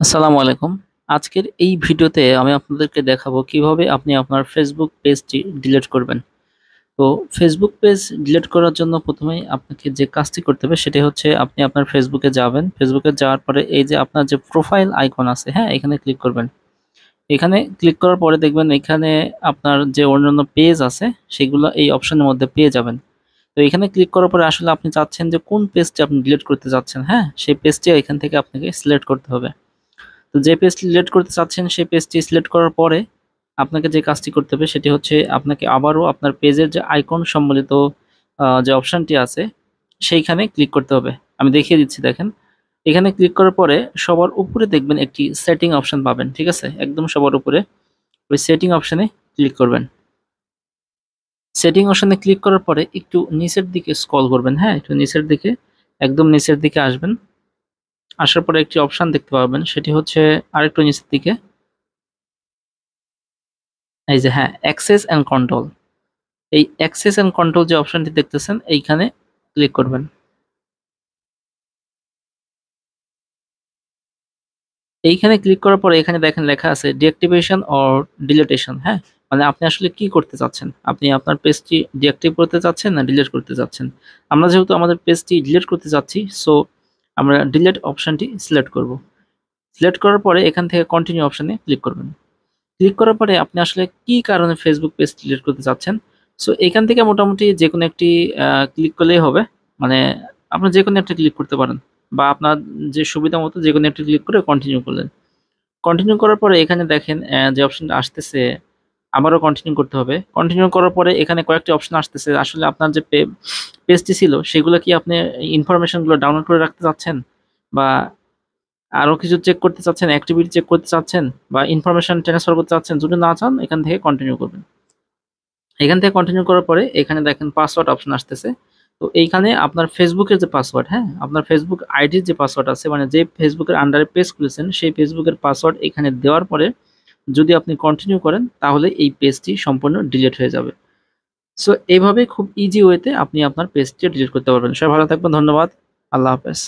আসসালামু আলাইকুম। আজকের এই ভিডিওতে আমি আপনাদেরকে দেখাবো কিভাবে আপনি আপনার ফেসবুক পেজটি ডিলিট করবেন। তো ফেসবুক পেজ ডিলিট করার জন্য প্রথমেই আপনাকে যে কাজটি করতে হবে সেটি হচ্ছে আপনি আপনার ফেসবুকে যাবেন। ফেসবুকে যাওয়ার পরে এই যে আপনার যে প্রোফাইল আইকন আছে, হ্যাঁ? এখানে ক্লিক করবেন। এখানে ক্লিক করার পরে দেখবেন এখানে আপনার যে অন্যান্য পেজ আছে সেগুলো এই অপশনের মধ্যে পেয়ে যাবেন। তো এখানে ক্লিক করার পরে আসলে আপনি চাচ্ছেন যে কোন পেজটি আপনি ডিলিট করতে চাচ্ছেন, হ্যাঁ? সেই পেজটি এখান থেকে আপনাকে সিলেক্ট করতে হবে। তো যে পেজটি সিলেক্ট করতে চাচ্ছেন সেই পেজটি সিলেক্ট করার পরে আপনাকে যে কাজটি করতে হবে সেটি হচ্ছে আপনাকে আবারও আপনার পেজের যে আইকন সম্বলিত যে অপশনটি আছে সেইখানে ক্লিক করতে হবে। আমি দেখিয়ে দিচ্ছি, দেখেন। এখানে ক্লিক করার পরে সবার উপরে দেখবেন একটি সেটিং অপশন পাবেন, ঠিক আছে? একদম সবার উপরে ওই সেটিং অপশনে ক্লিক করবেন। সেটিং অপশনে ক্লিক করার পরে একটু নিচের দিকে স্ক্রল করবেন, হ্যাঁ? একটু নিচের দিকে, একদম নিচের দিকে আসবেন। আসার পরে একটি অপশন দেখতে পাবেন, সেটি হচ্ছে আরেকটু নিচের দিকে। এই যে, হ্যাঁ, অ্যাক্সেস অ্যান্ড কন্ট্রোল। এই অ্যাক্সেস অ্যান্ড কন্ট্রোল যে অপশনটি দেখতেছেন এইখানে ক্লিক করবেন। এইখানে ক্লিক করার পরে এখানে দেখেন লেখা আছে ডিঅ্যাক্টিভেশন অর ডিলিটেশন, হ্যাঁ? মানে আপনি আসলে কি করতে চাচ্ছেন? আপনি আপনার পেজটি ডিঅ্যাক্টিভ করতে চাচ্ছেন না ডিলিট করতে চাচ্ছেন? আমরা যেহেতু আমাদের পেজটি ডিলিট করতে চাচ্ছি, সো আমরা ডিলিট অপশনটি সিলেক্ট করব। সিলেক্ট করার পরে এখান থেকে কন্টিনিউ অপশনে ক্লিক করবেন। ক্লিক করার পরে আপনি আসলে কি কারণে ফেসবুক পেজ ডিলিট করতে চাচ্ছেন, সো এখান থেকে মোটামুটি যেকোনো একটি ক্লিক করলেই হবে। মানে আপনি যেকোনো একটা ক্লিক করতে পারেন বা আপনার যে সুবিধা মতো যেকোনো একটা ক্লিক করে কন্টিনিউ করলেন। কন্টিনিউ করার পরে এখানে দেখেন যে অপশনটা আসতেছে আবারও কন্টিনিউ করতে হবে। কন্টিনিউ করার পরে এখানে কয়েকটি অপশন আসতেছে। আসলে আপনার যে পেজটি ছিল সেগুলো কি আপনি ইনফরমেশন গুলো ডাউনলোড করে রাখতে চাচ্ছেন? বা আরো কিছু চেক করতে চাচ্ছেন, অ্যাক্টিভিটি চেক করতে চাচ্ছেন বা ইনফরমেশন ট্রান্সফার করতে চাচ্ছেন? যদি না চান এখান থেকে কন্টিনিউ করবেন। এখান থেকে কন্টিনিউ করার পরে এখানে দেখেন পাসওয়ার্ড অপশন আসতেছে। তো এইখানে আপনার ফেসবুকের যে পাসওয়ার্ড, হ্যাঁ? আপনার ফেসবুক আইডির যে পাসওয়ার্ড আছে, মানে যে ফেসবুকের আন্ডারে পেজ খুলেছেন সেই ফেসবুকের পাসওয়ার্ড এখানে দেওয়ার পরে যদি আপনি কন্টিনিউ করেন তাহলে এই পেজটি সম্পূর্ণ ডিলিট হয়ে যাবে। সো এইভাবে খুব ইজি ওয়েতে আপনি আপনার পেজটি ডিলিট করতে পারবেন। সবাই ভালো থাকবেন। ধন্যবাদ। আল্লাহ হাফেজ।